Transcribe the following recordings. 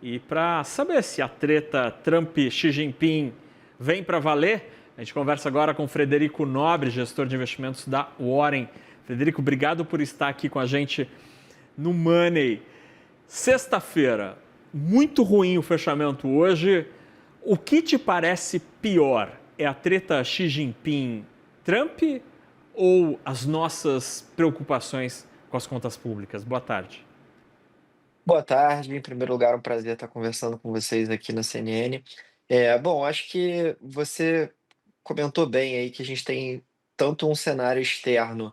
E para saber se a treta Trump-Xi Jinping vem para valer, a gente conversa agora com Frederico Nobre, gestor de investimentos da Warren. Frederico, obrigado por estar aqui com a gente no Money. Sexta-feira, muito ruim o fechamento hoje. O que te parece pior? É a treta Xi Jinping-Trump ou as nossas preocupações com as contas públicas? Boa tarde. Boa tarde. Em primeiro lugar, um prazer estar conversando com vocês aqui na CNN. Bom, acho que você comentou bem aí que a gente tem tanto um cenário externo,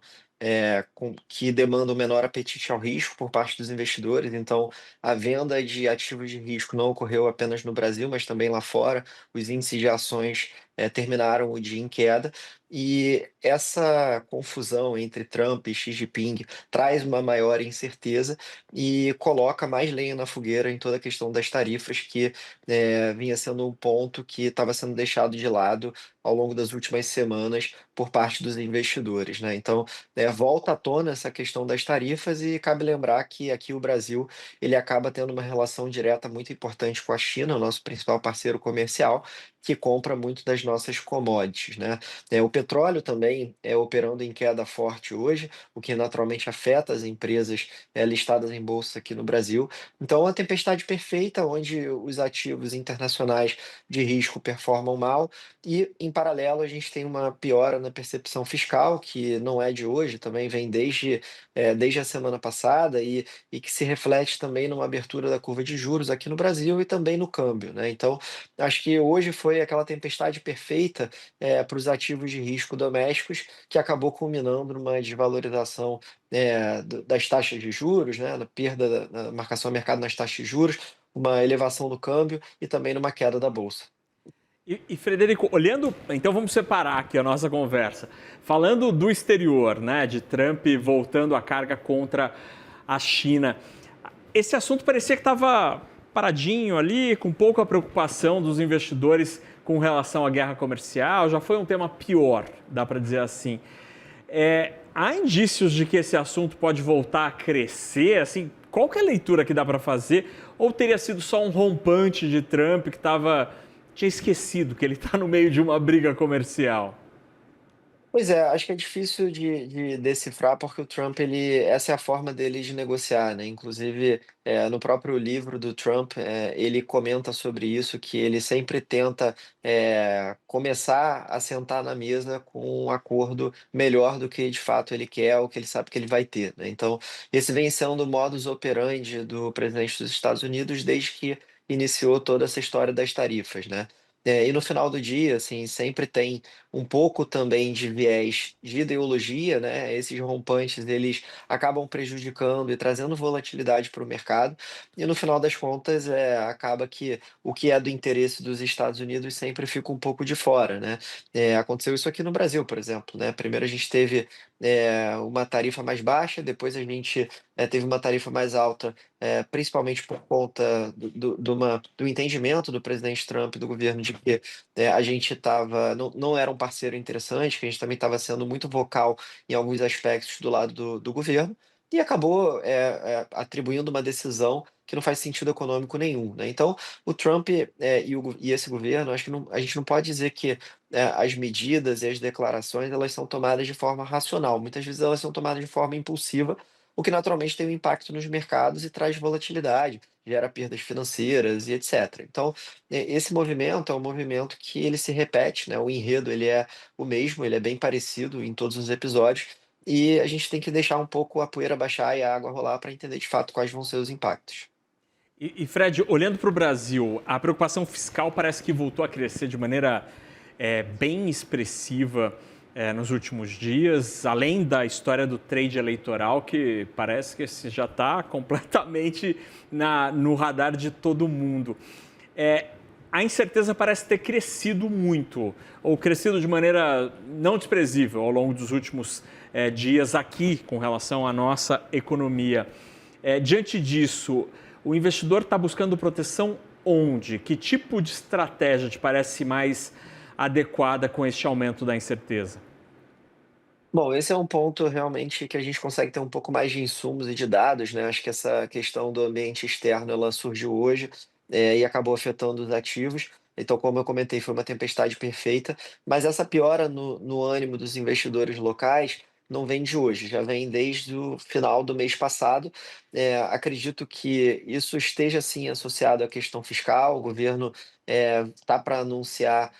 que demanda um menor apetite ao risco por parte dos investidores, então a venda de ativos de risco não ocorreu apenas no Brasil, mas também lá fora. Os índices de ações, terminaram o dia em queda, e essa confusão entre Trump e Xi Jinping traz uma maior incerteza e coloca mais lenha na fogueira em toda a questão das tarifas que, vinha sendo um ponto que estava sendo deixado de lado ao longo das últimas semanas por parte dos investidores, né. Então, volta à tona essa questão das tarifas e cabe lembrar que aqui o Brasil, ele acaba tendo uma relação direta muito importante com a China, o nosso principal parceiro comercial, que compra muito das nossas commodities, né. O petróleo também é operando em queda forte hoje, o que naturalmente afeta as empresas, listadas em bolsa aqui no Brasil. Então, é uma tempestade perfeita, onde os ativos internacionais de risco performam mal e, em paralelo, a gente tem uma piora na percepção fiscal, que não é de hoje, também vem desde a semana passada e que se reflete também numa abertura da curva de juros aqui no Brasil e também no câmbio, né. Então, acho que hoje foi aquela tempestade perfeita, para os ativos de risco domésticos, que acabou culminando numa desvalorização, das taxas de juros, né, na perda da marcação a mercado nas taxas de juros, uma elevação do câmbio e também numa queda da bolsa. Frederico, olhando, então vamos separar aqui a nossa conversa. Falando do exterior, né, de Trump voltando a carga contra a China, esse assunto parecia que estava paradinho ali, com pouca preocupação dos investidores com relação à guerra comercial, já foi um tema pior, dá para dizer assim. Há indícios de que esse assunto pode voltar a crescer, assim, qual que é a leitura que dá para fazer? Ou teria sido só um rompante de Trump que tinha esquecido que ele está no meio de uma briga comercial? Pois é, acho que é difícil de decifrar, porque o Trump, essa é a forma dele de negociar, né. Inclusive, no próprio livro do Trump, ele comenta sobre isso, que ele sempre tenta, começar a sentar na mesa com um acordo melhor do que de fato ele quer ou que ele sabe que ele vai ter, né. Então, esse vem sendo o modus operandi do presidente dos Estados Unidos desde que iniciou toda essa história das tarifas, né. E no final do dia, assim, sempre tem um pouco também de viés de ideologia, né. Esses rompantes, eles acabam prejudicando e trazendo volatilidade para o mercado, e no final das contas, acaba que o que é do interesse dos Estados Unidos sempre fica um pouco de fora, né. Aconteceu isso aqui no Brasil, por exemplo, né. Primeiro a gente teve, uma tarifa mais baixa, depois a gente, teve uma tarifa mais alta, principalmente por conta do entendimento do presidente Trump e do governo de que, a gente estava não era um parceiro interessante, que a gente também estava sendo muito vocal em alguns aspectos do lado do governo, e acabou, atribuindo uma decisão que não faz sentido econômico nenhum, né. Então, o Trump, e esse governo, acho que a gente não pode dizer que, as medidas e as declarações, elas são tomadas de forma racional, muitas vezes elas são tomadas de forma impulsiva, o que naturalmente tem um impacto nos mercados e traz volatilidade, gera perdas financeiras e etcétera. Então, esse movimento é um movimento que ele se repete, né, o enredo ele é o mesmo, ele é bem parecido em todos os episódios, e a gente tem que deixar um pouco a poeira baixar e a água rolar para entender de fato quais vão ser os impactos. Fred, olhando para o Brasil, a preocupação fiscal parece que voltou a crescer de maneira bem expressiva nos últimos dias, além da história do trade eleitoral, que parece que esse já está completamente no radar de todo mundo. É, a incerteza parece ter crescido muito, ou crescido de maneira não desprezível ao longo dos últimos dias aqui com relação à nossa economia. Diante disso, o investidor está buscando proteção onde? Que tipo de estratégia te parece mais adequada com este aumento da incerteza? Bom, esse é um ponto realmente que a gente consegue ter um pouco mais de insumos e de dados, né? Acho que essa questão do ambiente externo, ela surgiu hoje. e acabou afetando os ativos. Então, como eu comentei, foi uma tempestade perfeita, mas essa piora no ânimo dos investidores locais não vem de hoje, já vem desde o final do mês passado. Acredito que isso esteja sim associado à questão fiscal. O governo está para anunciar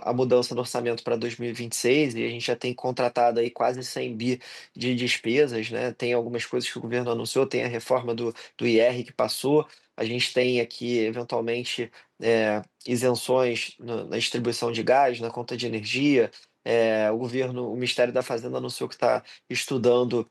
a mudança no orçamento para 2026 e a gente já tem contratado aí quase 100 bi de despesas, né? Tem algumas coisas que o governo anunciou, tem a reforma do IR que passou, a gente tem aqui, eventualmente, isenções na distribuição de gás, na conta de energia. O Ministério da Fazenda anunciou que está estudando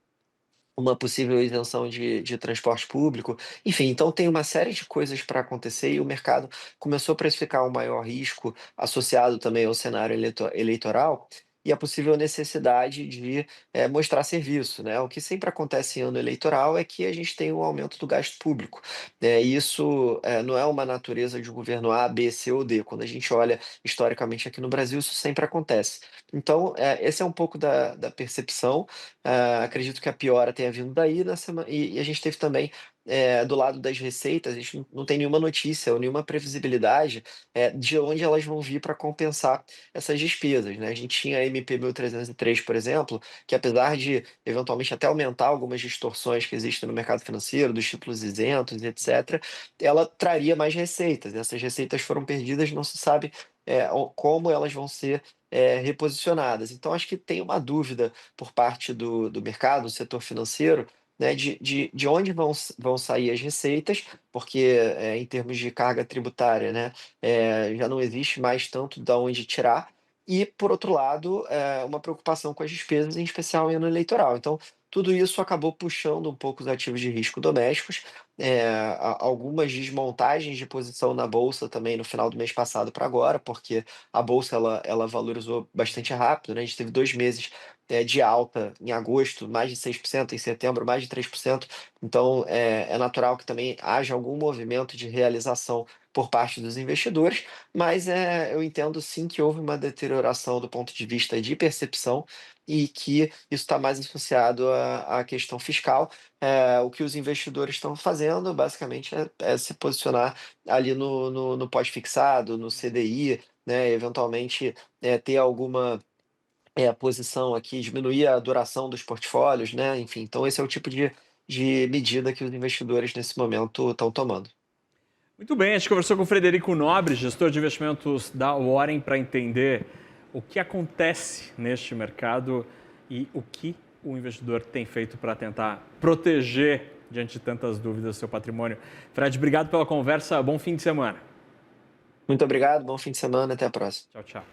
uma possível isenção de transporte público. Enfim, então tem uma série de coisas para acontecer e o mercado começou a precificar um maior risco associado também ao cenário eleitoral e a possível necessidade de mostrar serviço, né? O que sempre acontece em ano eleitoral é que a gente tem um aumento do gasto público. E isso não é uma natureza de um governo A, B, C ou D. Quando a gente olha historicamente aqui no Brasil, isso sempre acontece. Então, esse é um pouco da percepção. Acredito que a piora tenha vindo daí na semana e a gente teve também, do lado das receitas, a gente não tem nenhuma notícia ou nenhuma previsibilidade, de onde elas vão vir para compensar essas despesas, né. A gente tinha a MP 1303, por exemplo, que apesar de eventualmente até aumentar algumas distorções que existem no mercado financeiro, dos títulos isentos, etcétera, ela traria mais receitas. Essas receitas foram perdidas, não se sabe, como elas vão ser, reposicionadas. Então acho que tem uma dúvida por parte do mercado, do setor financeiro, né, de onde vão sair as receitas, porque, em termos de carga tributária, né, já não existe mais tanto da onde tirar, e por outro lado, uma preocupação com as despesas, em especial em ano eleitoral. Então, tudo isso acabou puxando um pouco os ativos de risco domésticos, algumas desmontagens de posição na bolsa também no final do mês passado para agora, porque a bolsa ela valorizou bastante rápido, né, a gente teve 2 meses de alta em agosto, mais de 6%, em setembro, mais de 3%. Então, é natural que também haja algum movimento de realização por parte dos investidores, mas eu entendo sim que houve uma deterioração do ponto de vista de percepção e que isso está mais associado à questão fiscal. O que os investidores estão fazendo, basicamente, é se posicionar ali no pós-fixado, no CDI, né, eventualmente, ter alguma a posição aqui, diminuir a duração dos portfólios, né, enfim, então esse é o tipo de medida que os investidores nesse momento estão tomando. Muito bem, a gente conversou com o Frederico Nobre, gestor de investimentos da Warren, para entender o que acontece neste mercado e o que o investidor tem feito para tentar proteger, diante de tantas dúvidas, seu patrimônio. Fred, obrigado pela conversa, bom fim de semana. Muito obrigado, bom fim de semana, até a próxima. Tchau, tchau.